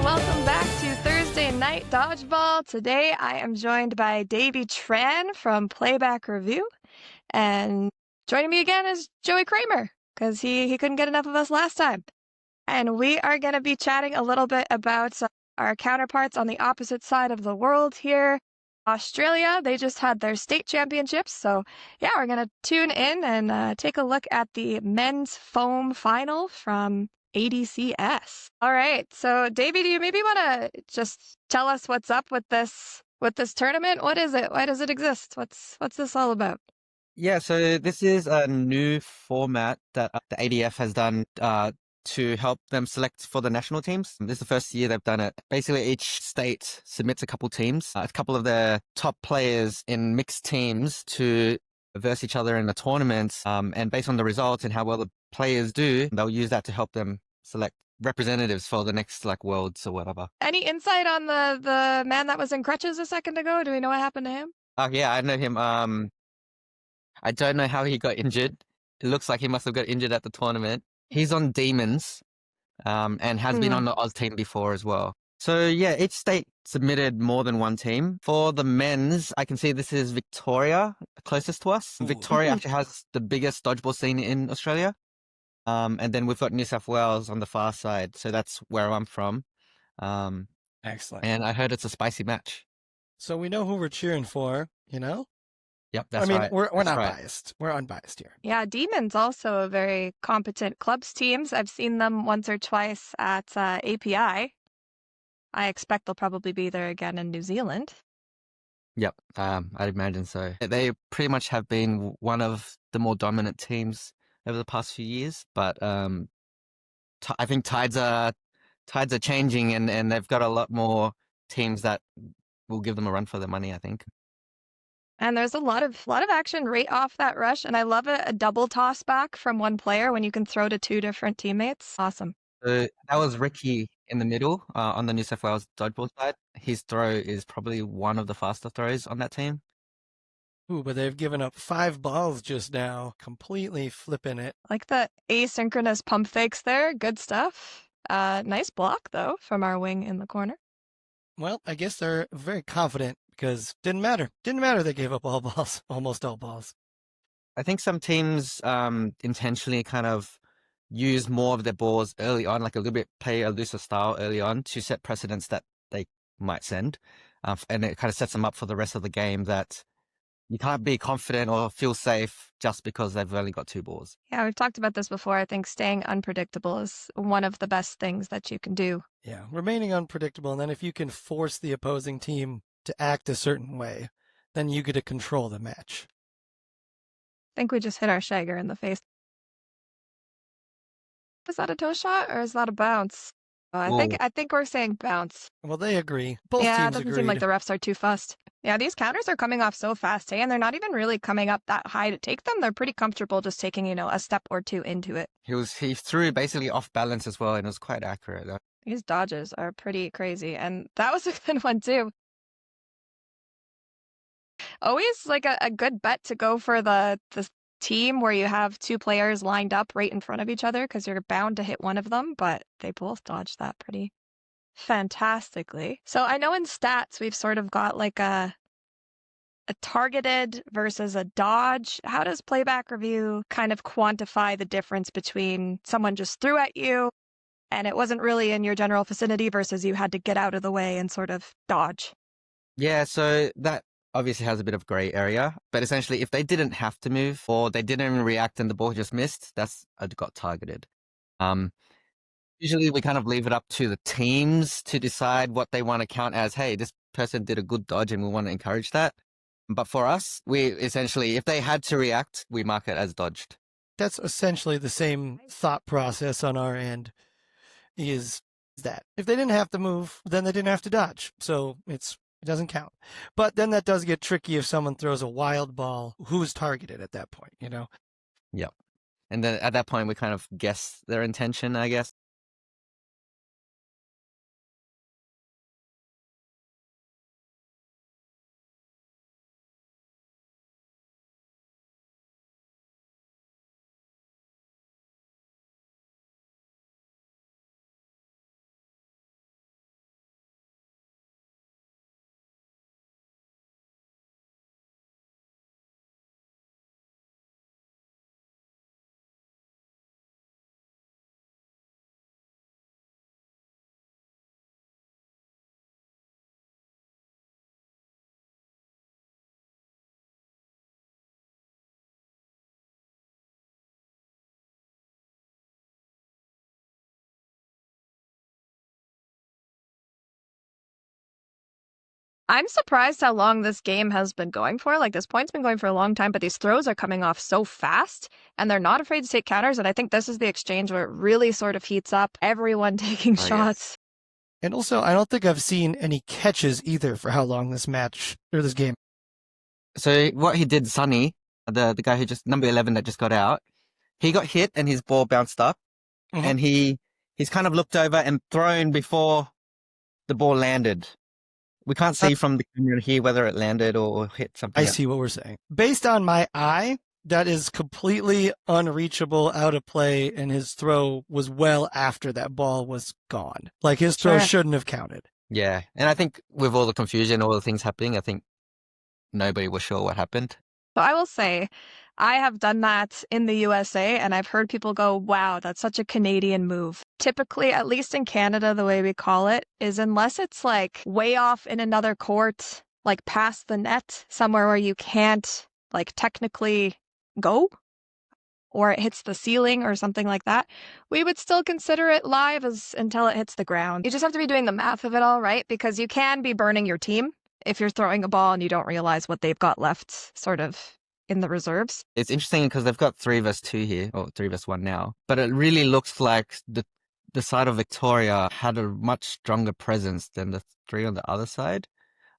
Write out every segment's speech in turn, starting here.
welcome back to Thursday Night Dodgeball. Today I am joined by Davey Tran from Playback Review, and joining me again is Joey Kramer, because he couldn't get enough of us last time. And we are going to be chatting a little bit about our counterparts on the opposite side of the world here. Australia, they just had their state championships, so yeah, we're going to tune in and take a look at the men's foam final from ADCS. All right, so Davey, do you maybe want to just tell us what's up with this tournament? What is it? Why does it exist? What's this all about? Yeah, so this is a new format that the ADF has done to help them select for the national teams. This is the first year they've done it. Basically, each state submits a couple teams, a couple of their top players in mixed teams to verse each other in a tournament. And based on the results and how well the players do, they'll use that to help them select representatives for the next worlds or whatever. Any insight on the man that was in crutches a second ago? Do we know what happened to him? Yeah, I know him. I don't know how he got injured. It looks like he must have got injured at the tournament. He's on Demons, and has been on the Oz team before as well. So yeah, each state submitted more than one team. For the men's, I can see this is Victoria, closest to us. Ooh. Victoria actually has the biggest dodgeball scene in Australia. And then we've got New South Wales on the far side. So that's where I'm from. Excellent. And I heard it's a spicy match. So we know who we're cheering for, you know? Yep, that's right. We're That's not right. biased. We're unbiased here. Yeah, Demons also a very competent clubs teams. I've seen them once or twice at API. I expect they'll probably be there again in New Zealand. Yep, I'd imagine so. They pretty much have been one of the more dominant teams over the past few years, but I think tides are changing, and they've got a lot more teams that will give them a run for their money, I think. And there's a lot of action right off that rush, and I love a double toss back from one player when you can throw to two different teammates. Awesome. So that was Ricky in the middle on the New South Wales dodgeball side. His throw is probably one of the faster throws on that team. Ooh, but they've given up 5 balls just now, completely flipping it. Like the asynchronous pump fakes there. Good stuff. Nice block, though, from our wing in the corner. Well, I guess they're very confident because didn't matter. Didn't matter they gave up all balls, almost all balls. I think some teams intentionally kind of use more of their balls early on, like a little bit play a looser style early on to set precedents that they might send. And it kind of sets them up for the rest of the game that you can't be confident or feel safe just because they've only got 2 balls. Yeah, we've talked about this before. I think staying unpredictable is one of the best things that you can do. Yeah, remaining unpredictable. And then if you can force the opposing team to act a certain way, then you get to control the match. I think we just hit our Shagger in the face. Is that a toe shot or is that a bounce? Oh, I think we're saying bounce. Well, they agree. Both Yeah, it teams doesn't agreed. seem like the refs are too fussed. Yeah, these counters are coming off so fast, hey, and they're not even really coming up that high to take them. They're pretty comfortable just taking, a step or two into it. He threw basically off balance as well, and it was quite accurate. These dodges are pretty crazy, and that was a good one too. Always like a good bet to go for the team where you have 2 players lined up right in front of each other because you're bound to hit one of them, but they both dodged that pretty fantastically. So I know in stats we've sort of got like a targeted versus a dodge. How does Playback Review kind of quantify the difference between someone just threw at you and it wasn't really in your general vicinity versus you had to get out of the way and sort of dodge? Yeah, so that obviously has a bit of gray area, but essentially if they didn't have to move or they didn't even react and the ball just missed, that's got targeted. Usually we kind of leave it up to the teams to decide what they want to count as, hey, this person did a good dodge and we want to encourage that. But for us, we essentially, if they had to react, we mark it as dodged. That's essentially the same thought process on our end, is that if they didn't have to move, then they didn't have to dodge. So it doesn't count. But then that does get tricky if someone throws a wild ball. Who's targeted at that point, Yep. And then at that point, we kind of guess their intention, I guess. I'm surprised how long this game has been going for. Like, this point's been going for a long time, but these throws are coming off so fast, and they're not afraid to take counters. And I think this is the exchange where it really sort of heats up, everyone taking shots. And also, I don't think I've seen any catches either for how long this match or this game. So what he did, Sonny, the guy who just number 11 that just got out, he got hit and his ball bounced up, and he's kind of looked over and thrown before the ball landed. We can't see from the camera here whether it landed or hit something. I see what we're saying. Based on my eye, that is completely unreachable, out of play, and his throw was well after that ball was gone. Like, his throw shouldn't have counted. Yeah, and I think with all the confusion, all the things happening, I think nobody was sure what happened. So I will say, I have done that in the USA, and I've heard people go, wow, that's such a Canadian move. Typically, at least in Canada, the way we call it is unless it's like way off in another court, like past the net, somewhere where you can't like technically go, or it hits the ceiling or something like that, we would still consider it live until it hits the ground. You just have to be doing the math of it all, right? Because you can be burning your team if you're throwing a ball and you don't realize what they've got left sort of in the reserves. It's interesting because they've got 3 vs 2 here, or 3 vs 1 now. But it really looks like the side of Victoria had a much stronger presence than the 3 on the other side.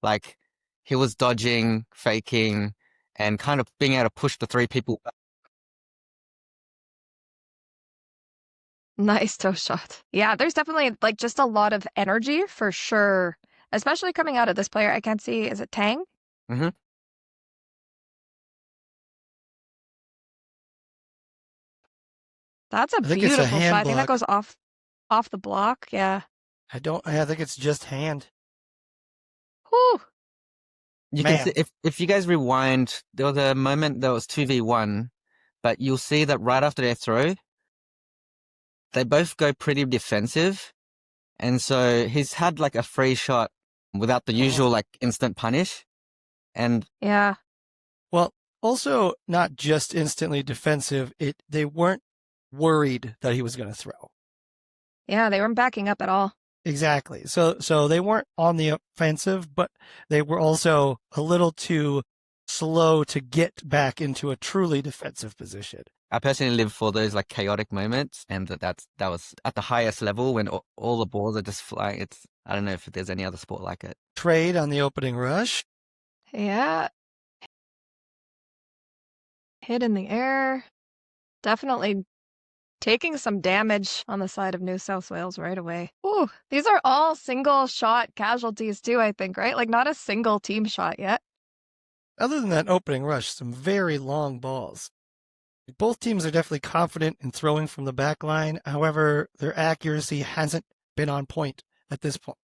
Like, he was dodging, faking, and kind of being able to push the 3 people back. Nice toe shot. Yeah, there's definitely like just a lot of energy for sure, especially coming out of this player. I can't see, is it Tang? Mm-hmm. That's a beautiful shot. I think that goes off the block. Yeah. I think it's just hand. Whew. You can see, if you guys rewind, there was a moment that was 2v1, but you'll see that right after their throw, they both go pretty defensive. And so he's had like a free shot without the usual like instant punish. And yeah. Well, also not just instantly defensive, they weren't worried that he was going to throw. Yeah, they weren't backing up at all. Exactly. So they weren't on the offensive, but they were also a little too slow to get back into a truly defensive position. I personally live for those like chaotic moments, and that was at the highest level when all the balls are just flying. I don't know if there's any other sport like it. Trade on the opening rush. Yeah. Hit in the air. Definitely taking some damage on the side of New South Wales right away. Ooh, these are all single shot casualties too, I think, right? Like not a single team shot yet. Other than that opening rush, some very long balls. Both teams are definitely confident in throwing from the back line. However, their accuracy hasn't been on point at this point,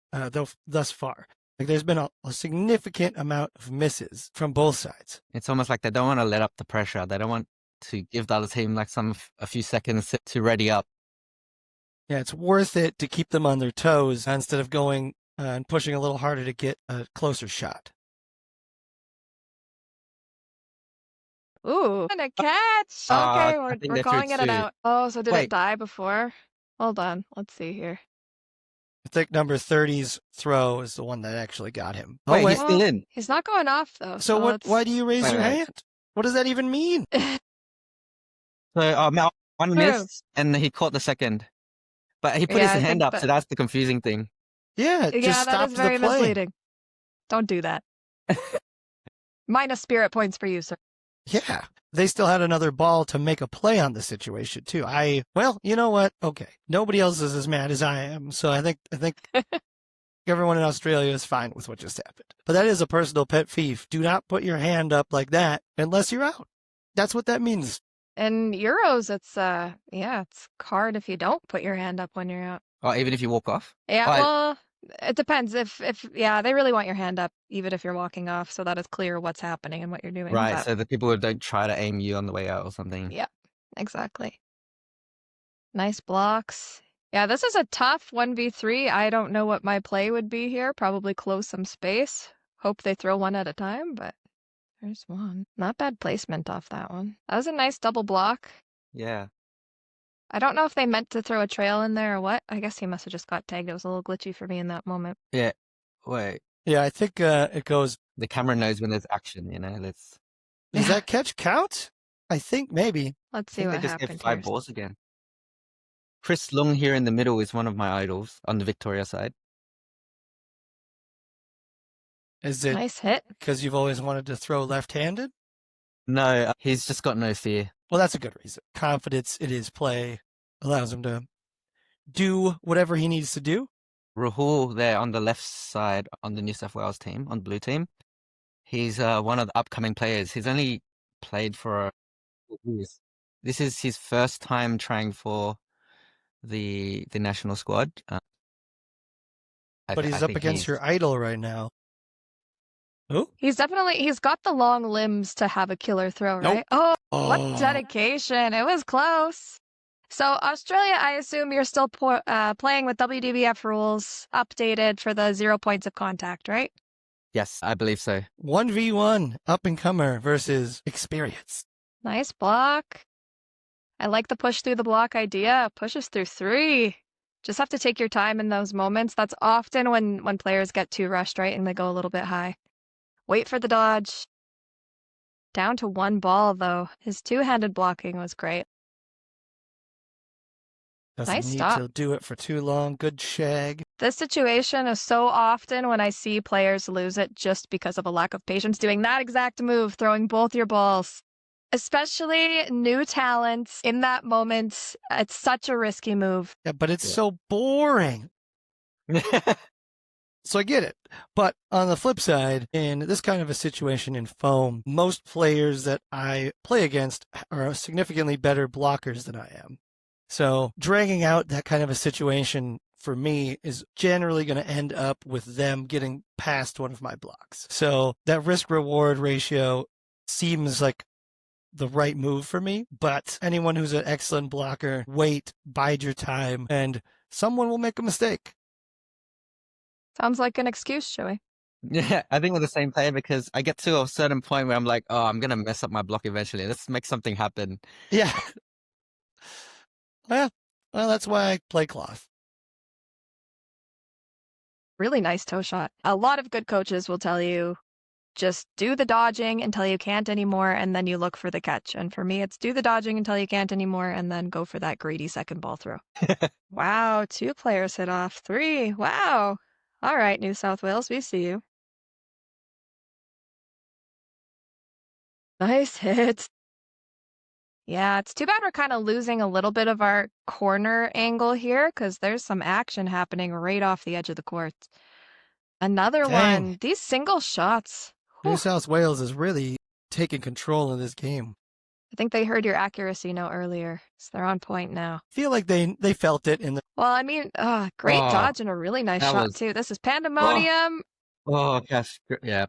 thus far. Like, there's been a significant amount of misses from both sides. It's almost like they don't want to let up the pressure. They don't want to give the other team like a few seconds to ready up. Yeah, it's worth it to keep them on their toes instead of going and pushing a little harder to get a closer shot. Ooh, and a catch. Okay, we're calling it an out. Oh, so did it die before? Hold on. Let's see here. I think number 30's throw is the one that actually got him. Wait, he's still in. He's not going off, though. So why do you raise your hand? What does that even mean? So, one missed, and he caught the second. But he put his hand up, so that's the confusing thing. Yeah, it just stops the play. That is very misleading. Don't do that. Minus spirit points for you, sir. Yeah, they still had another ball to make a play on the situation too. Well, you know what? Okay, nobody else is as mad as I am, so I think everyone in Australia is fine with what just happened. But that is a personal pet peeve. Do not put your hand up like that unless you're out. That's what that means. In Euros, it's hard if you don't put your hand up when you're out. Oh, even if you walk off? Yeah, well, it depends. If they really want your hand up, even if you're walking off, so that it's clear what's happening and what you're doing. Right, so the people don't try to aim you on the way out or something. Yeah, exactly. Nice blocks. Yeah, this is a tough 1v3. I don't know what my play would be here. Probably close some space. Hope they throw one at a time, but there's one. Not bad placement off that one. That was a nice double block. Yeah. I don't know if they meant to throw a trail in there or what. I guess he must have just got tagged. It was a little glitchy for me in that moment. Yeah. Wait. Yeah, I think it goes. The camera knows when there's action, Let's. Does that catch count? I think maybe. Let's I see think they what just gave happened 5 here. balls again. Chris Lung here in the middle is one of my idols on the Victoria side. Is it Nice hit. because you've always wanted to throw left-handed? No, he's just got no fear. Well, that's a good reason. Confidence in his play allows him to do whatever he needs to do. Rahul there on the left side on the New South Wales team, on the blue team. He's one of the upcoming players. He's only played for 4 years. This is his first time trying for the national squad. But he's up against your idol right now. Oh, He's got the long limbs to have a killer throw, right? Nope. Oh, what dedication. It was close. So Australia, I assume you're still playing with WDBF rules updated for the 0 points of contact, right? Yes, I believe so. 1v1 up-and-comer versus experience. Nice block. I like the push through the block idea. Pushes through 3. Just have to take your time in those moments. That's often when players get too rushed, right? And they go a little bit high. Wait for the dodge. Down to 1 ball, though. His 2-handed blocking was great. Doesn't Nice need stop. to do it for too long. Good shag. This situation is so often when I see players lose it just because of a lack of patience doing that exact move, throwing both your balls. Especially new talents in that moment. It's such a risky move. Yeah, but it's so boring. So I get it. But on the flip side, in this kind of a situation in foam, most players that I play against are significantly better blockers than I am. So dragging out that kind of a situation for me is generally going to end up with them getting past one of my blocks. So that risk-reward ratio seems like the right move for me, but anyone who's an excellent blocker, wait, bide your time, and someone will make a mistake. Sounds like an excuse, Joey. Yeah, I think we're the same player because I get to a certain point where I'm like, oh, I'm going to mess up my block eventually. Let's make something happen. Yeah. Well, that's why I play cloth. Really nice toe shot. A lot of good coaches will tell you, just do the dodging until you can't anymore, and then you look for the catch. And for me, it's do the dodging until you can't anymore, and then go for that greedy second ball throw. Wow, 2 players hit off 3. Wow. All right, New South Wales, we see you. Nice hit. Yeah, it's too bad we're kind of losing a little bit of our corner angle here because there's some action happening right off the edge of the court. Another Dang. one. These single shots. New South Wales is really taking control of this game. I think they heard your accuracy note earlier, so they're on point now. I feel like they felt it in the. Well, I mean, great dodge and a really nice shot, too. This is Pandemonium. Oh, gosh. Yeah.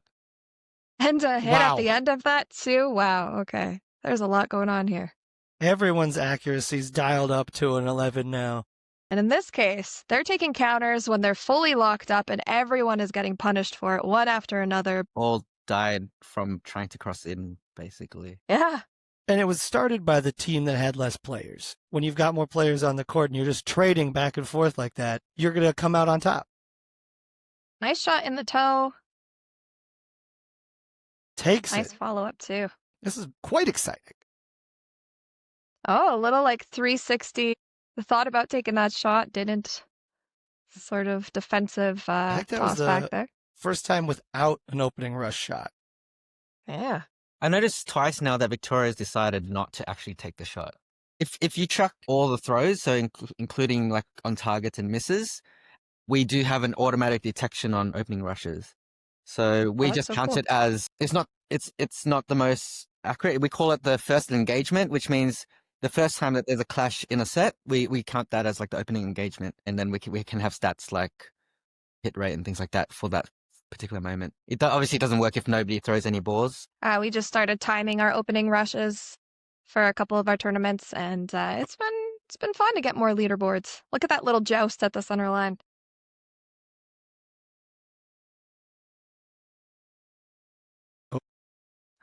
And a hit Wow. at the end of that, too. Wow, okay. There's a lot going on here. Everyone's accuracy's dialed up to an 11 now. And in this case, they're taking counters when they're fully locked up and everyone is getting punished for it, one after another. All died from trying to cross in, basically. Yeah. And it was started by the team that had less players. When you've got more players on the court and you're just trading back and forth like that, you're going to come out on top. Nice shot in the toe. Takes Nice it. follow-up, too. This is quite exciting. Oh, a little like 360. The thought about taking that shot didn't. Sort of defensive I think that was toss back the there. first time without an opening rush shot. Yeah. I noticed twice now that Victoria's decided not to actually take the shot. If you track all the throws, so including like on targets and misses, we do have an automatic detection on opening rushes. So we that's just so count cool. it as it's not the most accurate. We call it the first engagement, which means the first time that there's a clash in a set, we count that as like the opening engagement, and then we can have stats like hit rate and things like that for that particular moment. It obviously doesn't work if nobody throws any balls. We just started timing our opening rushes for a couple of our tournaments, and it's been fun to get more leaderboards. Look at that little joust at the center line.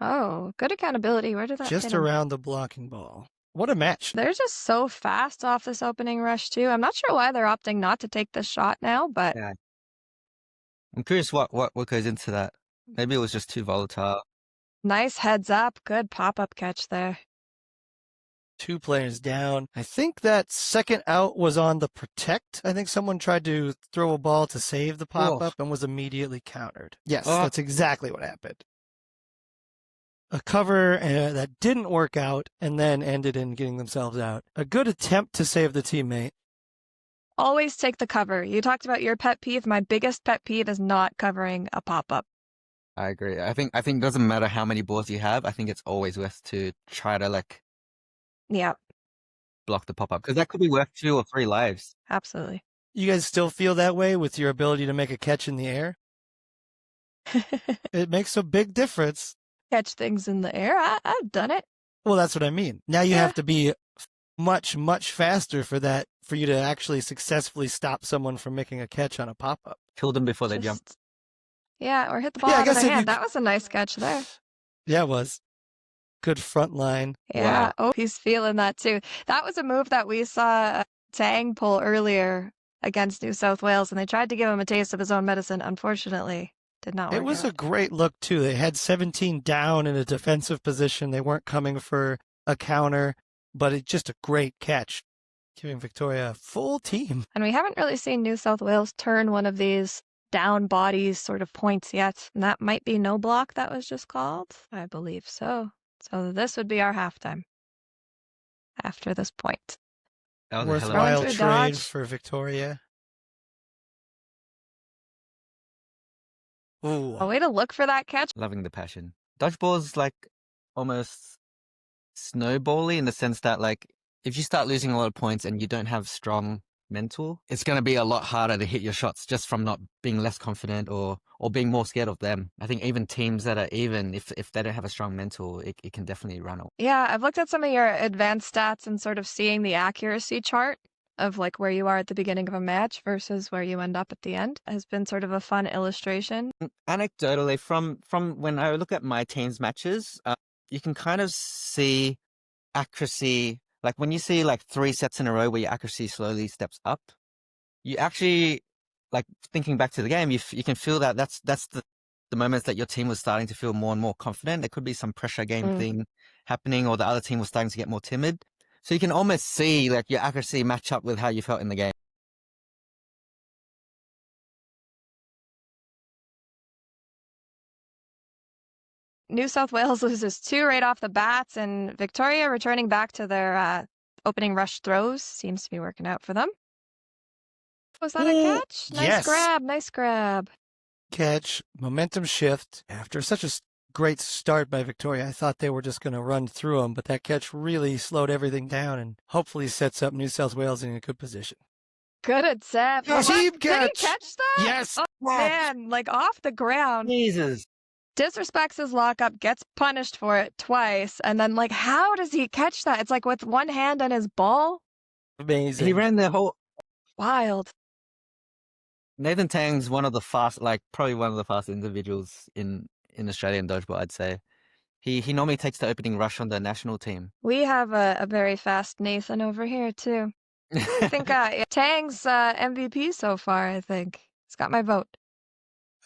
Oh, good accountability. Where did that Just hit him? around the blocking ball. What a match. They're just so fast off this opening rush, too. I'm not sure why they're opting not to take this shot now, but Yeah. I'm curious what goes into that. Maybe it was just too volatile. Nice heads up. Good pop-up catch there. 2 players down. I think that second out was on the protect. I think someone tried to throw a ball to save the pop-up and was immediately countered. Yes, that's exactly what happened. A cover that didn't work out and then ended in getting themselves out. A good attempt to save the teammate. Always take the cover. You talked about your pet peeve. My biggest pet peeve is not covering a pop-up. I agree. I think it doesn't matter how many balls you have. I think it's always worth to try to block the pop-up, because that could be worth 2 or 3 lives. Absolutely. You guys still feel that way with your ability to make a catch in the air? It makes a big difference. Catch things in the air. I've done it. Well, that's what I mean. Now you have to be much, much faster for you to actually successfully stop someone from making a catch on a pop-up. Kill them before they jump. Yeah, or hit the ball out of their hand. That was a nice catch there. Yeah, it was. Good front line. Yeah. Wow. Oh, he's feeling that too. That was a move that we saw Tang pull earlier against New South Wales, and they tried to give him a taste of his own medicine. Unfortunately, did not work. It was a great look too. They had 17 down in a defensive position. They weren't coming for a counter, but it's just a great catch, giving Victoria a full team. And we haven't really seen New South Wales turn one of these down bodies sort of points yet. And that might be no block that was just called. I believe so. So this would be our halftime after this point. That was worthwhile through trade dodge. for Victoria. Ooh. A way to look for that catch. Loving the passion. Dodgeball is like almost snowbally in the sense that, like, if you start losing a lot of points and you don't have strong mental, it's going to be a lot harder to hit your shots just from not being less confident or being more scared of them. I think even teams that are even, if they don't have a strong mental, it can definitely run away. Yeah, I've looked at some of your advanced stats and sort of seeing the accuracy chart of like where you are at the beginning of a match versus where you end up at the end has been sort of a fun illustration. Anecdotally, from when I look at my team's matches, you can kind of see accuracy. Like when you see like 3 sets in a row where your accuracy slowly steps up, you actually, like thinking back to the game, you can feel that that's the moments that your team was starting to feel more and more confident. There could be some pressure game thing happening, or the other team was starting to get more timid. So you can almost see like your accuracy match up with how you felt in the game. New South Wales loses 2 right off the bats, and Victoria returning back to their opening rush throws seems to be working out for them. Was that a catch? Yes. Nice grab. Catch, momentum shift. After such a great start by Victoria, I thought they were just going to run through them, but that catch really slowed everything down and hopefully sets up New South Wales in a good position. Good attempt. Team Did catch. he catch that? Yes. Oh, man, like off the ground. Jesus. Disrespects his lockup, gets punished for it twice, and then like, how does he catch that? It's like with one hand on his ball. Amazing. He ran the whole... Wild. Nathan Tang's one of the fast, like probably one of the fastest individuals in Australian dodgeball, I'd say. He normally takes the opening rush on the national team. We have a very fast Nathan over here too. I think Tang's MVP so far, I think. He's got my vote.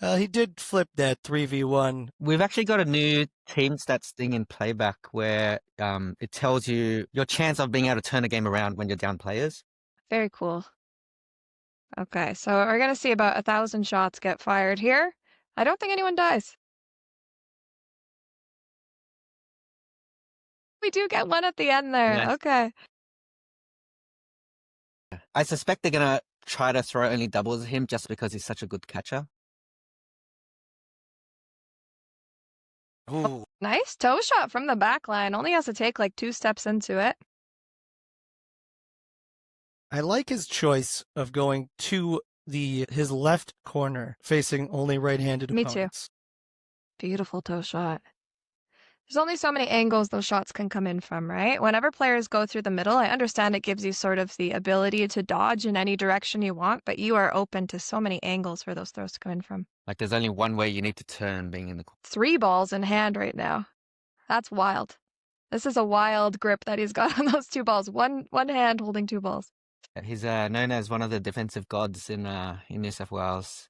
He did flip that 3v1. We've actually got a new team stats thing in Playback where it tells you your chance of being able to turn a game around when you're down players. Very cool. Okay, so we're going to see about 1,000 shots get fired here. I don't think anyone dies. We do get one at the end there. Nice. Okay. I suspect they're going to try to throw only doubles at him just because he's such a good catcher. Ooh. Nice toe shot from the back line. Only has to take like 2 steps into it. I like his choice of going to his left corner, facing only right-handed Me too. opponents. Beautiful toe shot. There's only so many angles those shots can come in from, right? Whenever players go through the middle, I understand it gives you sort of the ability to dodge in any direction you want, but you are open to so many angles for those throws to come in from. Like there's only one way you need to turn being in the... 3 balls in hand right now. That's wild. This is a wild grip that he's got on those 2 balls. One hand holding 2 balls. He's known as one of the defensive gods in New South Wales.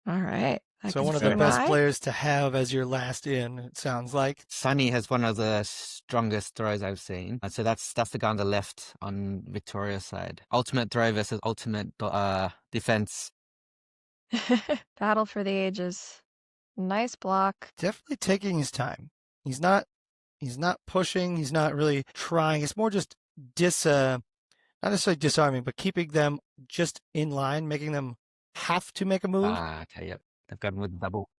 All right. That So gives one of us the a best ride. players to have as your last in, it sounds like. Sunny has one of the strongest throws I've seen. So that's the guy on the left on Victoria's side. Ultimate throw versus ultimate defense. Battle for the ages. Nice block. Definitely taking his time. He's not pushing, he's not really trying. It's more just not necessarily disarming, but keeping them just in line, making them have to make a move. Okay, yep. They've gone with double.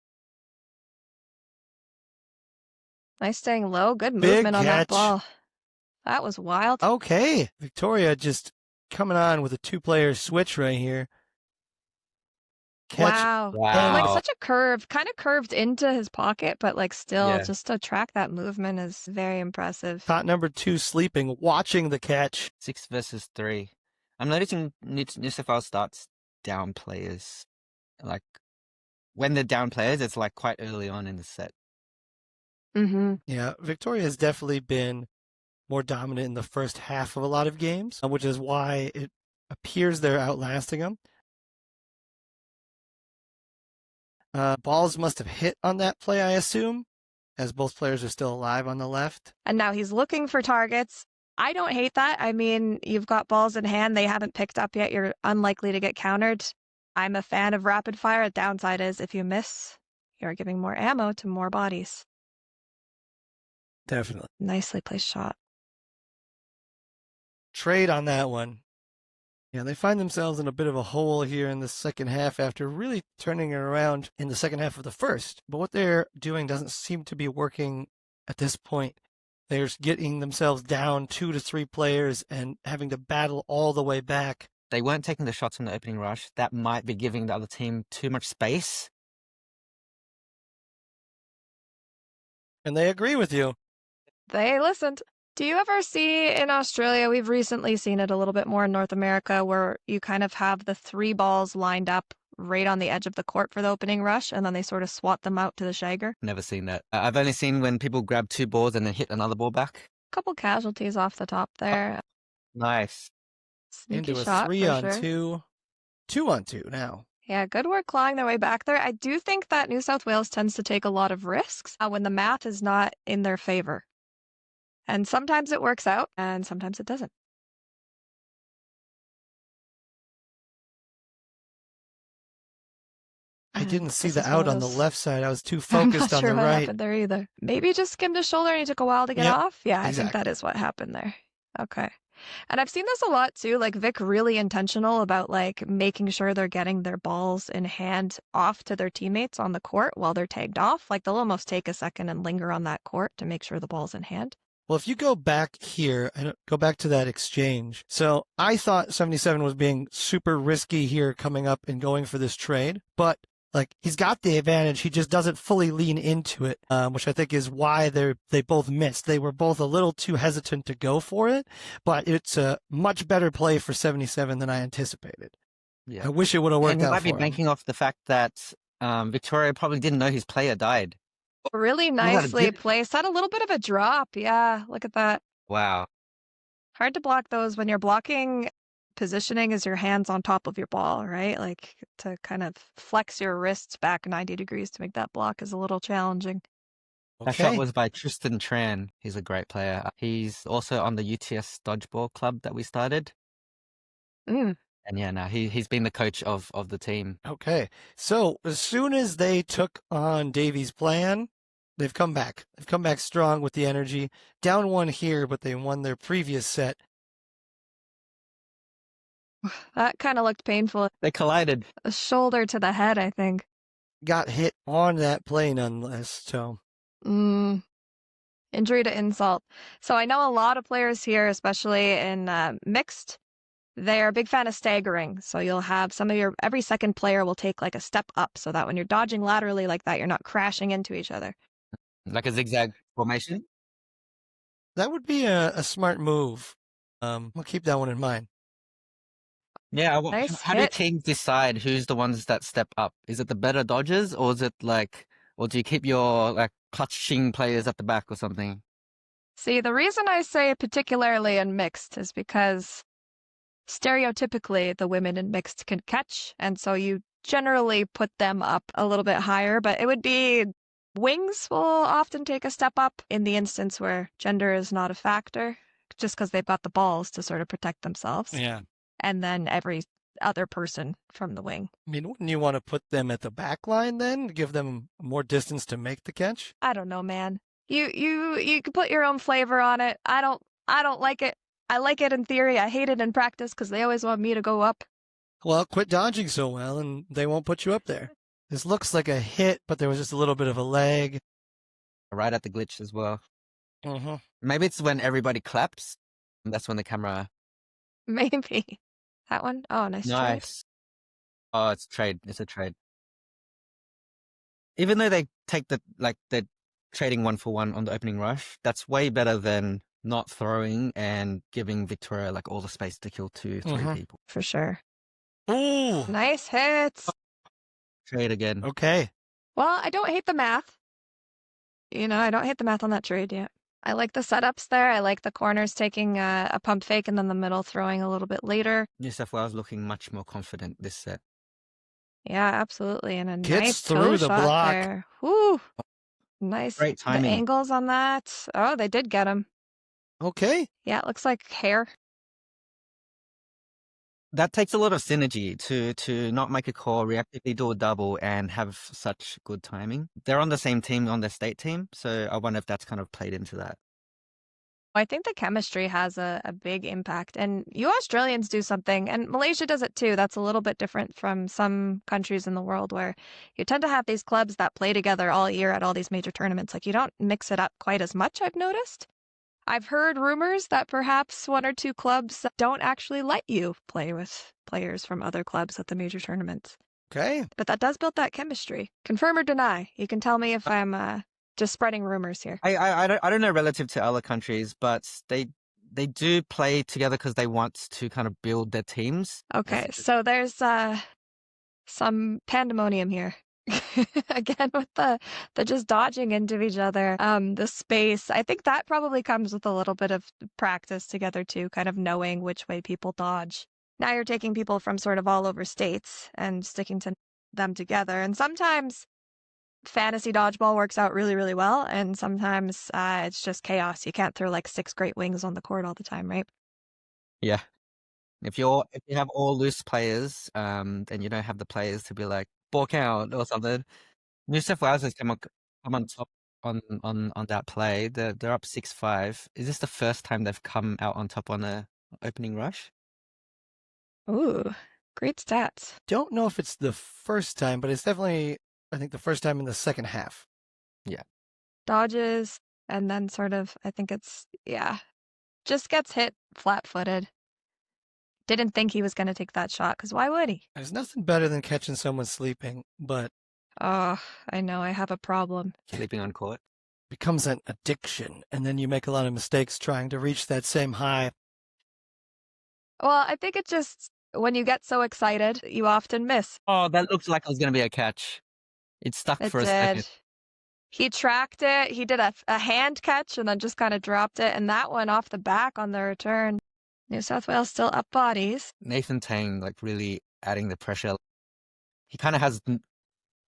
Nice staying low. Good Big movement on that catch. ball. That was wild. Okay. Victoria just coming on with a 2-player switch right here. Catch. Wow. Wow. Like such a curve, kind of curved into his pocket, but like still Yeah. just to track that movement is very impressive. Tot number 2 sleeping, watching the catch. 6 versus 3. I'm noticing New South Wales starts down players. Like, when they're down players, it's like quite early on in the set. Mm-hmm. Yeah, Victoria has definitely been more dominant in the first half of a lot of games, which is why it appears they're outlasting them. Balls must have hit on that play, I assume, as both players are still alive on the left. And now he's looking for targets. I don't hate that. I mean, you've got balls in hand they haven't picked up yet. You're unlikely to get countered. I'm a fan of rapid fire. The downside is if you miss, you're giving more ammo to more bodies. Definitely. Nicely placed shot. Trade on that one. Yeah, they find themselves in a bit of a hole here in the second half after really turning it around in the second half of the first. But what they're doing doesn't seem to be working at this point. They're getting themselves down 2 to 3 players and having to battle all the way back. They weren't taking the shots in the opening rush. That might be giving the other team too much space. And they agree with you. They listened. Do you ever see in Australia, we've recently seen it a little bit more in North America, where you kind of have the 3 balls lined up right on the edge of the court for the opening rush, and then they sort of swat them out to the shagger? Never seen that. I've only seen when people grab 2 balls and then hit another ball back. Couple casualties off the top there. Nice. Sneaky Into a shot 3 for on sure. 2. 2 on 2 now. Yeah, good work clawing their way back there. I do think that New South Wales tends to take a lot of risks when the math is not in their favor. And sometimes it works out, and sometimes it doesn't. I didn't see This the is one out of on the those- left side. I was too I'm focused not on sure the what right. happened there either. Maybe he just skimmed his shoulder and he took a while to get Yep, off. Yeah, I think exactly. that is what happened there. Okay. And I've seen this a lot too, like Vic really intentional about like making sure they're getting their balls in hand off to their teammates on the court while they're tagged off. Like they'll almost take a second and linger on that court to make sure the ball's in hand. Well, if you go back here and go back to that exchange. So I thought 77 was being super risky here coming up and going for this trade, but like he's got the advantage. He just doesn't fully lean into it, which I think is why they both missed. They were both a little too hesitant to go for it, but it's a much better play for 77 than I anticipated. Yeah. I wish it would have worked And he out might be for him. banking off the fact that Victoria probably didn't know his player died. Really at that, nicely did- placed. Had a little bit of a drop. Yeah, look at that. Wow. Hard to block those when you're blocking. Positioning is your hands on top of your ball, right? Like to kind of flex your wrists back 90 degrees to make that block is a little challenging. That shot Okay. was by Tristan Tran. He's a great player. He's also on the UTS Dodgeball club that we started. Mm. And yeah, no, he's been the coach of the team. Okay. So as soon as they took on Davey's plan, they've come back. They've come back strong with the energy. Down 1 here, but they won their previous set. That kind of looked painful. They collided. A shoulder to the head, I think. Got hit on that play nonetheless. So Injury to insult. So I know a lot of players here, especially in mixed, they're a big fan of staggering. So you'll have every second player will take like a step up so that when you're dodging laterally like that, you're not crashing into each other. Like a zigzag formation. that would be a smart move. We'll keep that one in mind. Yeah, Nice how do hit. teams decide who's the ones that step up? Is it the better dodgers, or is it like, or do you keep your like clutching players at the back or something? See, the reason I say particularly in mixed is because stereotypically the women in mixed can catch, and so you generally put them up a little bit higher, but it would be wings will often take a step up in the instance where gender is not a factor, just because they've got the balls to sort of protect themselves. Yeah. And then every other person from the wing. I mean, wouldn't you want to put them at the back line then? Give them more distance to make the catch? I don't know, man. You can put your own flavor on it. I don't like it. I like it in theory. I hate it in practice because they always want me to go up. Well, quit dodging so well and they won't put you up there. This looks like a hit, but there was just a little bit of a lag. Right at the glitch as well. Mm-hmm. Maybe it's when everybody claps. That's when the camera. Maybe. That one? Oh, nice trade. Nice. Oh, it's trade. It's a trade. Even though they take they're trading 1-for-1 on the opening rush, that's way better than not throwing and giving Victoria like all the space to kill 2-3 people. For sure. Ooh. Nice hits. Trade again. Okay. Well, I don't hate the math. I don't hate the math on that trade yet. I like the setups there. I like the corners taking a pump fake and then the middle throwing a little bit later. New South Wales looking much more confident this set. Yeah, absolutely. And a Gets nice through toe the shot block. there. Whoo. Nice. Great The timing. angles on that. Oh, they did get him. Okay. Yeah, it looks like hair. That takes a lot of synergy to not make a call, reactively do a double, and have such good timing. They're on the same team, on the state team, so I wonder if that's kind of played into that. I think the chemistry has a big impact. And you Australians do something, and Malaysia does it too. That's a little bit different from some countries in the world where you tend to have these clubs that play together all year at all these major tournaments. Like you don't mix it up quite as much, I've noticed. I've heard rumors that perhaps 1 or 2 clubs don't actually let you play with players from other clubs at the major tournaments. Okay. But that does build that chemistry. Confirm or deny. You can tell me if I'm just spreading rumors here. I don't know relative to other countries, but they do play together because they want to kind of build their teams. Okay, so there's some pandemonium here. Again with the just dodging into each other. The space. I think that probably comes with a little bit of practice together too, kind of knowing which way people dodge. Now you're taking people from sort of all over states and sticking to them together. And sometimes fantasy dodgeball works out really, really well, and sometimes it's just chaos. You can't throw like 6 great wings on the court all the time, right? Yeah. If you have all loose players, then you don't have the players to be like ball count or something. New South Wales has come on top on that play. They're up 6-5. Is this the first time they've come out on top on a opening rush? Ooh, great stats. Don't know if it's the first time, but it's definitely, I think, the first time in the second half. Yeah. Dodges, and then sort of, I think it's, yeah, just gets hit flat-footed. Didn't think he was going to take that shot, because why would he? There's nothing better than catching someone sleeping, but Oh, I know, I have a problem. Sleeping on court. it becomes an addiction, and then you make a lot of mistakes trying to reach that same high. Well, I think it just, when you get so excited, you often miss. Oh, that looked like it was going to be a catch. It stuck It for a did. second. He tracked it. He did a hand catch and then just kind of dropped it. And that one off the back on the return. New South Wales still up bodies. Nathan Tang, like really adding the pressure. He kind of has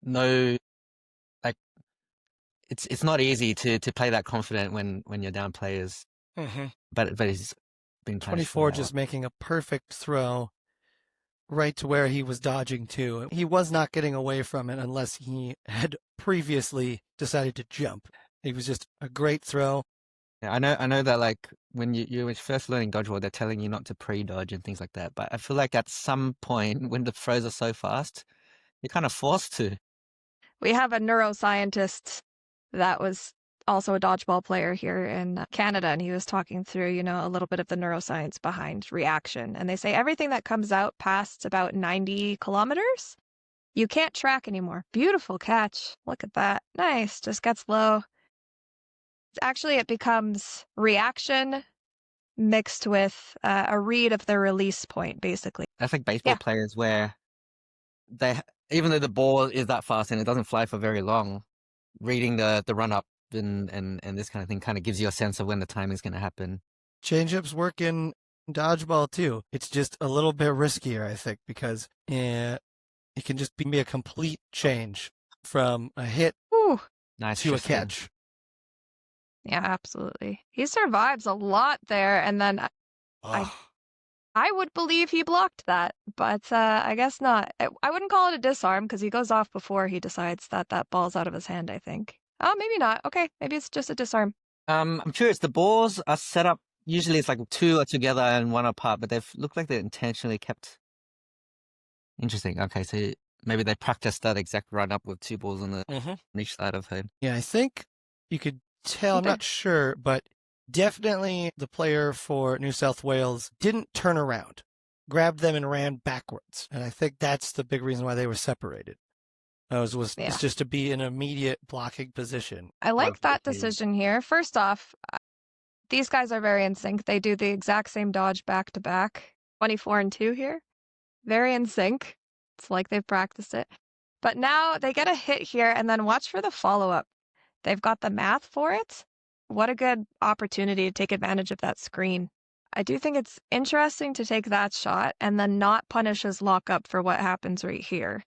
no, like, it's not easy to play that confident when you're down players. Mm-hmm. But he's been punished 24 for that just one. making a perfect throw right to where he was dodging to. He was not getting away from it unless he had previously decided to jump. It was just a great throw. Yeah, I know that like when you're first learning dodgeball, they're telling you not to pre-dodge and things like that. But I feel like at some point when the throws are so fast, you're kind of forced to. We have a neuroscientist that was also a dodgeball player here in Canada, and he was talking through, a little bit of the neuroscience behind reaction. And they say everything that comes out past about 90 kilometers, you can't track anymore. Beautiful catch. Look at that. Nice. Just gets low. Actually, it becomes reaction mixed with a read of the release point, basically. That's like baseball players where even though the ball is that fast and it doesn't fly for very long, reading the run up and this kind of thing kind of gives you a sense of when the timing is going to happen. Change-ups work in dodgeball too. It's just a little bit riskier, I think, because it can just be a complete change from a hit Ooh. Nice to a Tristan. catch. Yeah, absolutely. He survives a lot there, and then I would believe he blocked that, but I guess not. I wouldn't call it a disarm because he goes off before he decides that that ball's out of his hand, I think. Oh, maybe not. Okay, maybe it's just a disarm. I'm curious. The balls are set up. Usually, it's like 2 are together and 1 apart, but they've looked like they're intentionally kept. Interesting. Okay, so maybe they practiced that exact run up with 2 balls on each side of him. Yeah, I think you could tell. I'm not sure, but definitely the player for New South Wales didn't turn around, grabbed them and ran backwards, and I think that's the big reason why they were separated. Was just to be in an immediate blocking position. I like that decision here. First off, these guys are very in sync. They do the exact same dodge back to back, 24 and 2 here. Very in sync. It's like they've practiced it. But now they get a hit here, and then watch for the follow-up. They've got the math for it. What a good opportunity to take advantage of that screen. I do think it's interesting to take that shot and then not punish his lockup for what happens right here.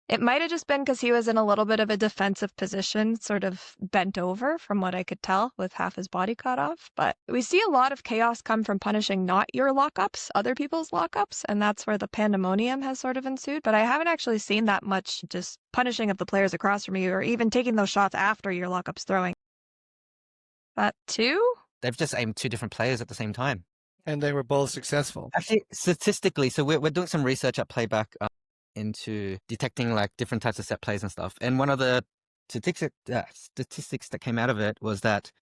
It might have just been because he was in a little bit of a defensive position, sort of bent over from what I could tell with half his body cut off. But we see a lot of chaos come from punishing not your lockups, other people's lockups, and that's where the pandemonium has sort of ensued. But I haven't actually seen that much just punishing of the players across from you or even taking those shots after your lockup's throwing. That too? They've just aimed 2 different players at the same time. And they were both successful. Actually, statistically, so we're doing some research at Playback into detecting like different types of set plays and stuff. And one of the statistics that came out of it was that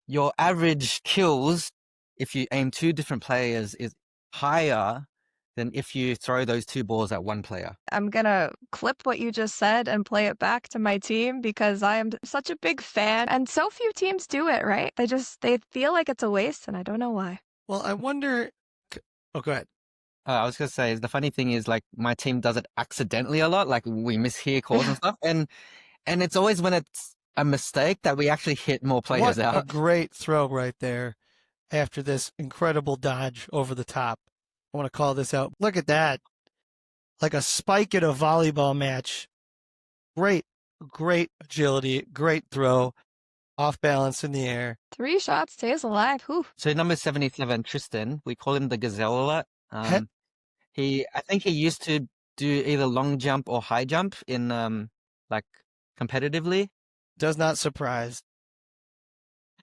your average kills, if you aim 2 different players, is higher than if you throw those 2 balls at 1 player. I'm going to clip what you just said and play it back to my team because I am such a big fan. And so few teams do it, right? They feel like it's a waste, and I don't know why. Well, I wonder. Oh, go ahead. I was going to say, the funny thing is, like, my team does it accidentally a lot. Like, we mishear calls and stuff. And it's always when it's a mistake that we actually hit more players out. A great throw right there after this incredible dodge over the top. I want to call this out. Look at that. Like a spike in a volleyball match. Great agility, great throw. Off balance in the air. 3 shots, stays alive. Whew. So number 77, Tristan, we call him the Gazelle a lot. I think he used to do either long jump or high jump in like competitively. Does not surprise.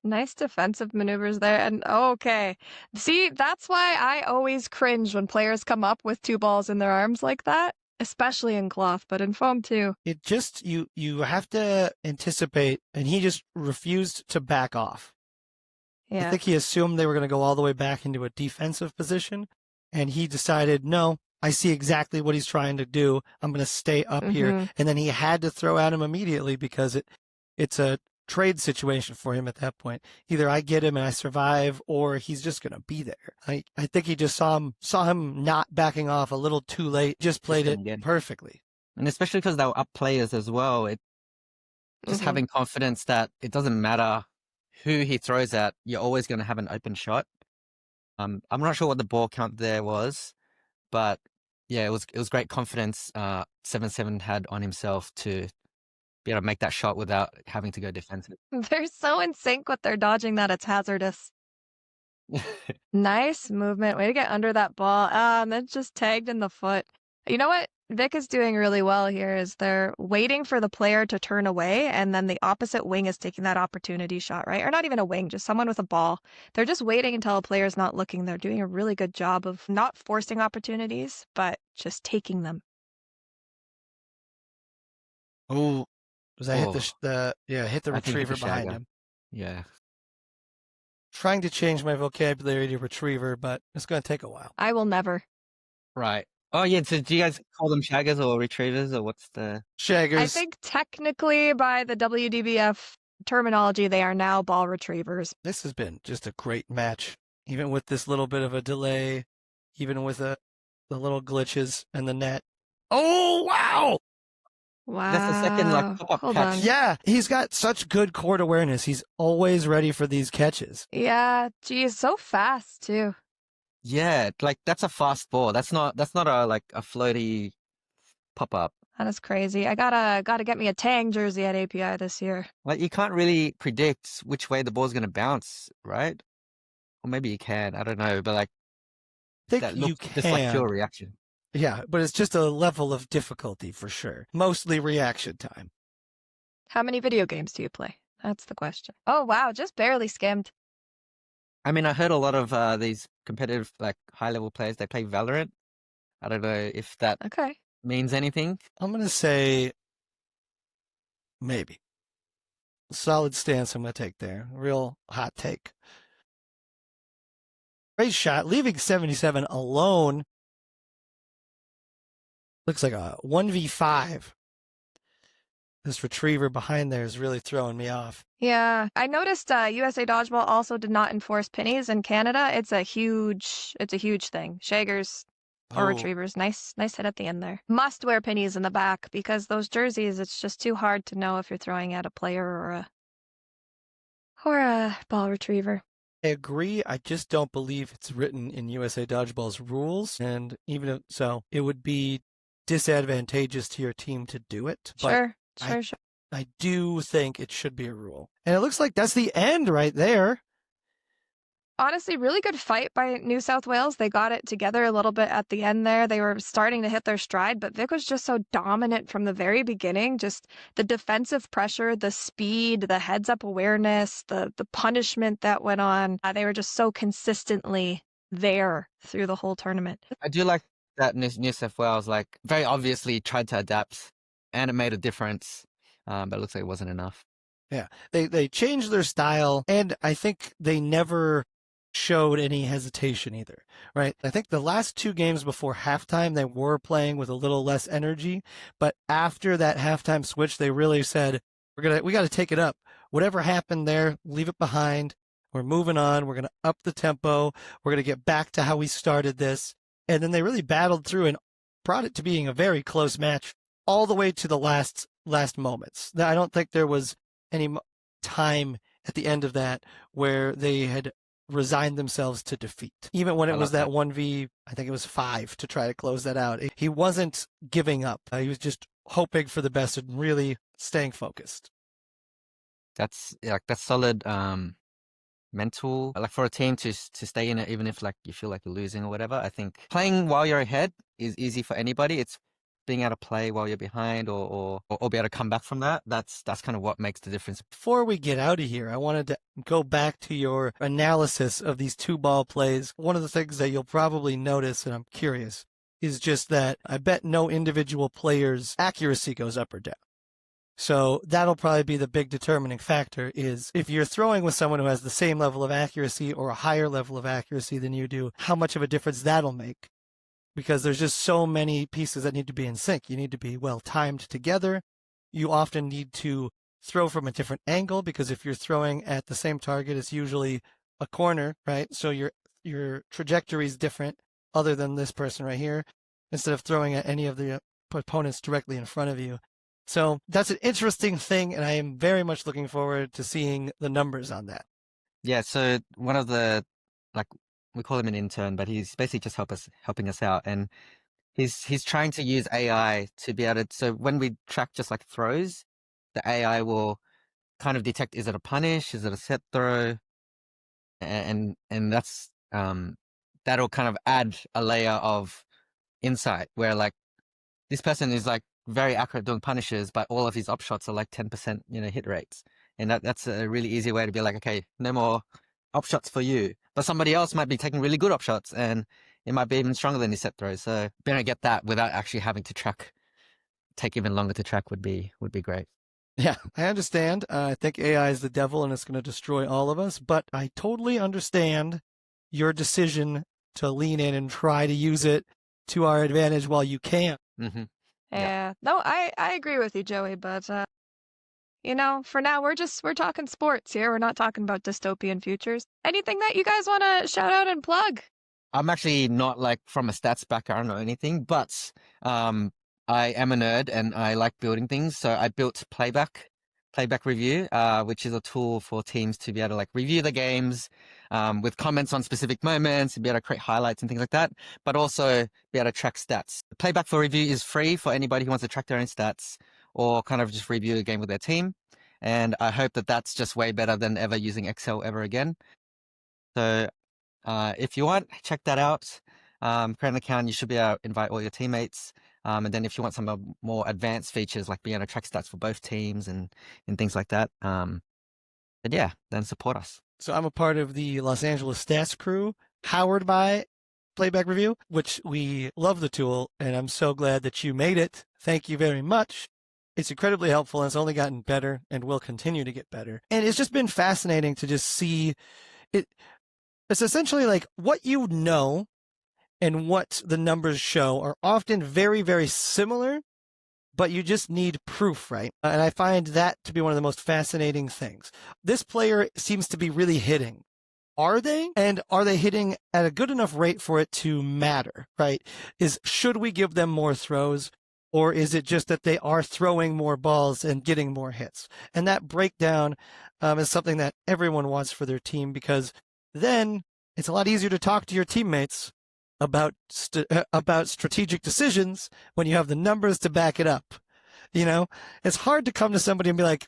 Nice defensive maneuvers there. And okay. See, that's why I always cringe when players come up with 2 balls in their arms like that, especially in cloth, but in foam too. It just, you have to anticipate, and he just refused to back off. Yeah. I think he assumed they were going to go all the way back into a defensive position, and he decided, no, I see exactly what he's trying to do. I'm going to stay up here. And then he had to throw at him immediately because it's a trade situation for him at that point. Either I get him and I survive, or he's just going to be there. I think he just saw him not backing off a little too late, just played it perfectly. And especially because they were up players as well. Just having confidence that it doesn't matter who he throws at, you're always going to have an open shot. I'm not sure what the ball count there was, but yeah, it was great confidence 7-7 had on himself to be able to make that shot without having to go defensive. They're so in sync with their dodging that it's hazardous. Nice movement. Way to get under that ball. And then just tagged in the foot. You know what Vic is doing really well here is they're waiting for the player to turn away, and then the opposite wing is taking that opportunity shot, right? Or not even a wing, just someone with a ball. They're just waiting until a player's not looking. They're doing a really good job of not forcing opportunities, but just taking them. Oh, was I hit the retriever behind him? Yeah. Trying to change my vocabulary to retriever, but it's going to take a while. I will never. Right. Oh, yeah. So do you guys call them shaggers or retrievers, or what's the... Shaggers. I think technically by the WDBF terminology, they are now ball retrievers. This has been just a great match, even with this little bit of a delay, even with the little glitches in the net. Oh, wow! Wow. That's the second pop-up catch. Yeah, he's got such good court awareness. He's always ready for these catches. Yeah, geez, so fast too. Yeah, like that's a fast ball. That's not a like a floaty pop up. That is crazy. I gotta get me a Tang jersey at API this year. Like you can't really predict which way the ball's gonna bounce, right? Or maybe you can. I don't know, but like I think that you looks just like pure can. reaction. Yeah, but it's just a level of difficulty for sure. Mostly reaction time. How many video games do you play? That's the question. Oh wow, just barely skimmed. I mean, I heard a lot of these competitive, like high level players. They play Valorant. I don't know if that Okay. means anything. I'm going to say maybe. Solid stance I'm going to take there. Real hot take. Great shot. Leaving 77 alone. Looks like a 1v5. This retriever behind there is really throwing me off. Yeah, I noticed USA Dodgeball also did not enforce pennies in Canada. It's a huge thing. Shaggers or Oh, retrievers. Nice hit at the end there. Must wear pennies in the back because those jerseys, it's just too hard to know if you're throwing at a player or a ball retriever. I agree. I just don't believe it's written in USA Dodgeball's rules. And even if so, it would be disadvantageous to your team to do it. But Sure. I do think it should be a rule. And it looks like that's the end right there. Honestly, really good fight by New South Wales. They got it together a little bit at the end there. They were starting to hit their stride, but Vic was just so dominant from the very beginning. Just the defensive pressure, the speed, the heads-up awareness, the punishment that went on. They were just so consistently there through the whole tournament. I do like that New South Wales, like, very obviously tried to adapt, and it made a difference, but it looks like it wasn't enough. Yeah, they changed their style, and I think they never showed any hesitation either, right? I think the last two games before halftime, they were playing with a little less energy, but after that halftime switch, they really said, we got to take it up. Whatever happened there, leave it behind. We're moving on. We're going to up the tempo. We're going to get back to how we started this. And then they really battled through and brought it to being a very close match all the way to the last moments. I don't think there was any time at the end of that where they had resigned themselves to defeat. Even when it was that 1v, I think it was 5 to try to close that out. He wasn't giving up. He was just hoping for the best and really staying focused. That's solid mental, like for a team to stay in it, even if like you feel like you're losing or whatever. I think playing while you're ahead is easy for anybody. It's being able to play while you're behind or be able to come back from that. That's kind of what makes the difference. Before we get out of here, I wanted to go back to your analysis of these two ball plays. One of the things that you'll probably notice, and I'm curious, is just that I bet no individual player's accuracy goes up or down. So that'll probably be the big determining factor, is if you're throwing with someone who has the same level of accuracy or a higher level of accuracy than you do, how much of a difference that'll make. Because there's just so many pieces that need to be in sync. You need to be well timed together. You often need to throw from a different angle, because if you're throwing at the same target, it's usually a corner, right? So your trajectory is different other than this person right here, instead of throwing at any of the opponents directly in front of you. So that's an interesting thing, and I am very much looking forward to seeing the numbers on that. Yeah, so one of the, like, we call him an intern, but he's basically just helping us out, and he's trying to use AI to be able to. So when we track just like throws, the AI will kind of detect, is it a punish, is it a set throw, and that's that'll kind of add a layer of insight where like this person is like very accurate doing punishes, but all of his op shots are like 10%, hit rates, and that's a really easy way to be like, okay, no more op shots for you, but somebody else might be taking really good op shots and it might be even stronger than his set throws. So being able to get that without actually having to take even longer to track would be great. Yeah, I understand. I think AI is the devil and it's going to destroy all of us, but I totally understand your decision to lean in and try to use it to our advantage while you can. Mm-hmm. Yeah. No, I agree with you, Joey, but for now we're talking sports here. We're not talking about dystopian futures. Anything that you guys want to shout out and plug? I'm actually not like from a stats background or anything, but I am a nerd and I like building things. So I built Playback, Playback Review, which is a tool for teams to be able to like review the games with comments on specific moments, be able to create highlights and things like that, but also be able to track stats. Playback for Review is free for anybody who wants to track their own stats or kind of just review a game with their team. And I hope that that's just way better than ever using Excel ever again. So if you want, check that out. Create an account, you should be able to invite all your teammates. And then if you want some more advanced features like being able to track stats for both teams and things like that, but yeah, then support us. So I'm a part of the Los Angeles Stats crew, powered by Playback Review, which we love the tool, and I'm so glad that you made it. Thank you very much. It's incredibly helpful, and it's only gotten better and will continue to get better. And it's just been fascinating to just see it. It's essentially like what you know and what the numbers show are often very, very similar, but you just need proof, right? And I find that to be one of the most fascinating things. This player seems to be really hitting. Are they? And are they hitting at a good enough rate for it to matter, right? Should we give them more throws? Or is it just that they are throwing more balls and getting more hits? And that breakdown is something that everyone wants for their team, because then it's a lot easier to talk to your teammates about strategic decisions when you have the numbers to back it up. You know, it's hard to come to somebody and be like,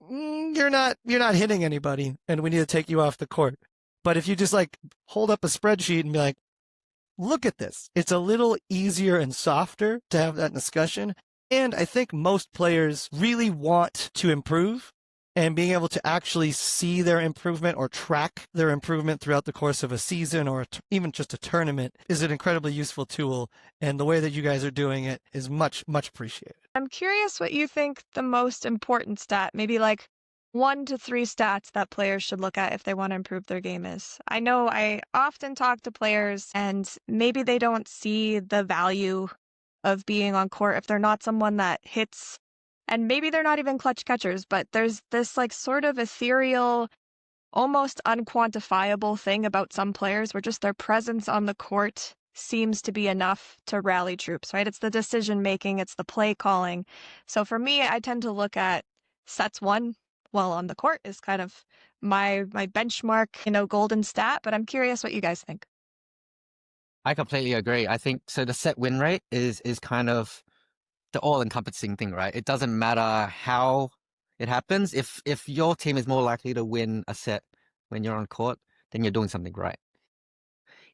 you're not hitting anybody and we need to take you off the court. But if you just like hold up a spreadsheet and be like, look at this, it's a little easier and softer to have that discussion. And I think most players really want to improve, and being able to actually see their improvement or track their improvement throughout the course of a season or even just a tournament is an incredibly useful tool. And the way that you guys are doing it is much, much appreciated. I'm curious what you think the most important stat, maybe like 1 to 3 stats that players should look at if they want to improve their game is. I know I often talk to players and maybe they don't see the value of being on court if they're not someone that hits, and maybe they're not even clutch catchers, but there's this like sort of ethereal, almost unquantifiable thing about some players where just their presence on the court seems to be enough to rally troops, right? It's the decision making, it's the play calling. So for me, I tend to look at sets 1 while on the court is kind of my benchmark, golden stat, but I'm curious what you guys think. I completely agree. I think so. The set win rate is kind of the all-encompassing thing, right? It doesn't matter how it happens. If your team is more likely to win a set when you're on court, then you're doing something right.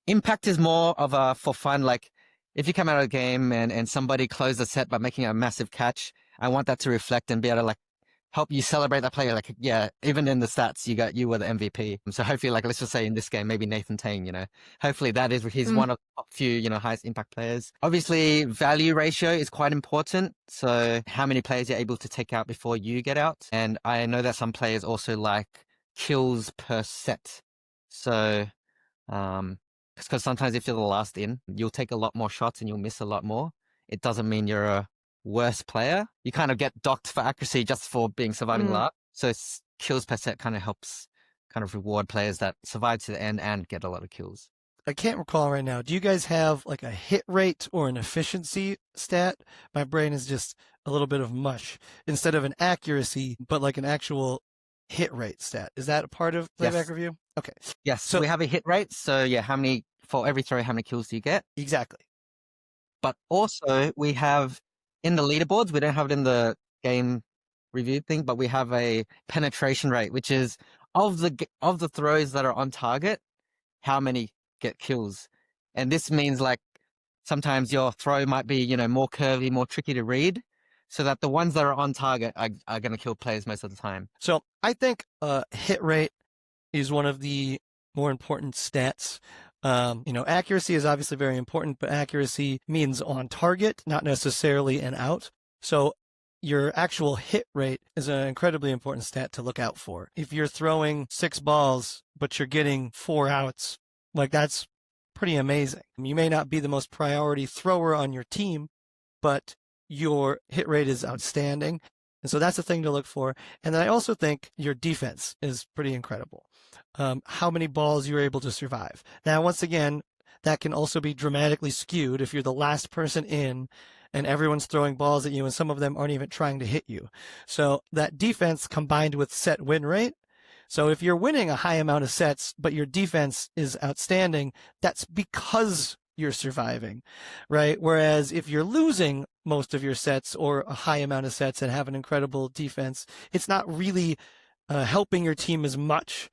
Impact is more of a for fun. Like if you come out of a game and somebody closed the set by making a massive catch, I want that to reflect and be able to like help you celebrate that player. Like, yeah, even in the stats, you were the MVP. So hopefully, like, let's just say in this game, maybe Nathan Tang, hopefully he's one of the few, highest impact players. Obviously, value ratio is quite important. So how many players you're able to take out before you get out. And I know that some players also like kills per set. So, because sometimes if you're the last in, you'll take a lot more shots and you'll miss a lot more. It doesn't mean you're a worse player. You kind of get docked for accuracy just for being surviving last. So kills per set kind of helps kind of reward players that survive to the end and get a lot of kills. I can't recall right now. Do you guys have like a hit rate or an efficiency stat? My brain is just a little bit of mush. Instead of an accuracy, but like an actual hit rate stat. Is that a part of Playback Review? Okay. Yes. So we have a hit rate. So yeah, for every throw, how many kills do you get? Exactly. But also we have in the leaderboards, we don't have it in the game review thing, but we have a penetration rate, which is of the throws that are on target, how many get kills. And this means like sometimes your throw might be, more curvy, more tricky to read, so that the ones that are on target are going to kill players most of the time. So I think hit rate is one of the more important stats. Accuracy is obviously very important, but accuracy means on target, not necessarily an out. So your actual hit rate is an incredibly important stat to look out for. If you're throwing 6 balls, but you're getting 4 outs, like that's pretty amazing. You may not be the most priority thrower on your team, but your hit rate is outstanding. And so that's the thing to look for. And then I also think your defense is pretty incredible. How many balls you're able to survive. Now, once again, that can also be dramatically skewed if you're the last person in and everyone's throwing balls at you, and some of them aren't even trying to hit you. So that defense combined with set win rate. So if you're winning a high amount of sets, but your defense is outstanding, that's because you're surviving, right? Whereas if you're losing most of your sets or a high amount of sets and have an incredible defense, it's not really helping your team as much.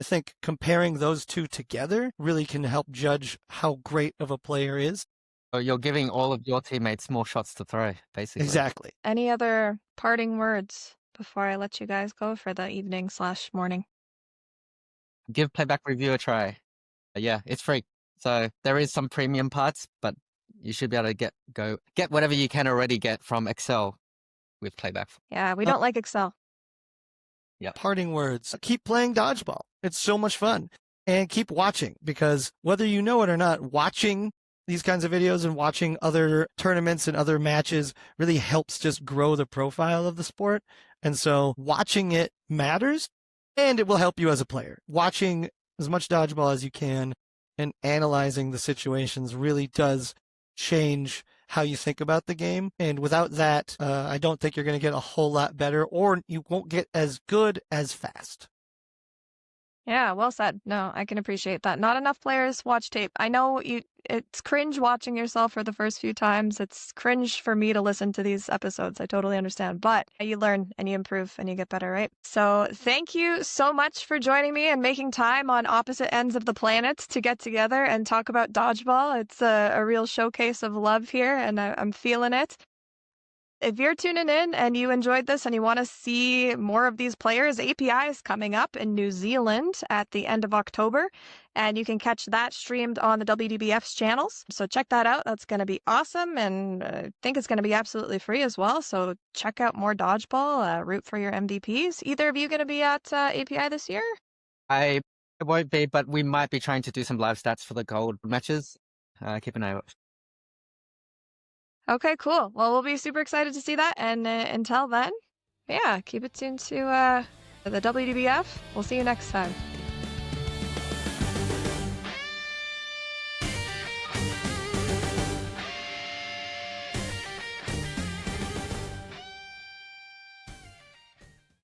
I think comparing those two together really can help judge how great of a player is. So you're giving all of your teammates more shots to throw, basically. Exactly. Any other parting words before I let you guys go for the evening/morning? Give Playback Review a try. Yeah, it's free. So there is some premium parts, but you should be able to get whatever you can already get from Excel with Playback. Yeah, we don't like Excel. Yeah. Parting words. Keep playing dodgeball. It's so much fun. And keep watching, because whether you know it or not, watching these kinds of videos and watching other tournaments and other matches really helps just grow the profile of the sport. And so watching it matters, and it will help you as a player. Watching as much dodgeball as you can and analyzing the situations really does change how you think about the game. And without that, I don't think you're going to get a whole lot better, or you won't get as good as fast. Yeah, well said. No, I can appreciate that. Not enough players watch tape. I know it's cringe watching yourself for the first few times. It's cringe for me to listen to these episodes. I totally understand. But you learn and you improve and you get better, right? So thank you so much for joining me and making time on opposite ends of the planet to get together and talk about dodgeball. It's a real showcase of love here, and I'm feeling it. If you're tuning in and you enjoyed this and you want to see more of these players, API is coming up in New Zealand at the end of October, and you can catch that streamed on the WDBF's channels. So check that out. That's going to be awesome, and I think it's going to be absolutely free as well. So check out more dodgeball, root for your MVPs. Either of you going to be at API this year? I won't be, but we might be trying to do some live stats for the gold matches. Keep an eye out. Okay, cool. Well, we'll be super excited to see that. And until then, yeah, keep it tuned to the WDBF. We'll see you next time.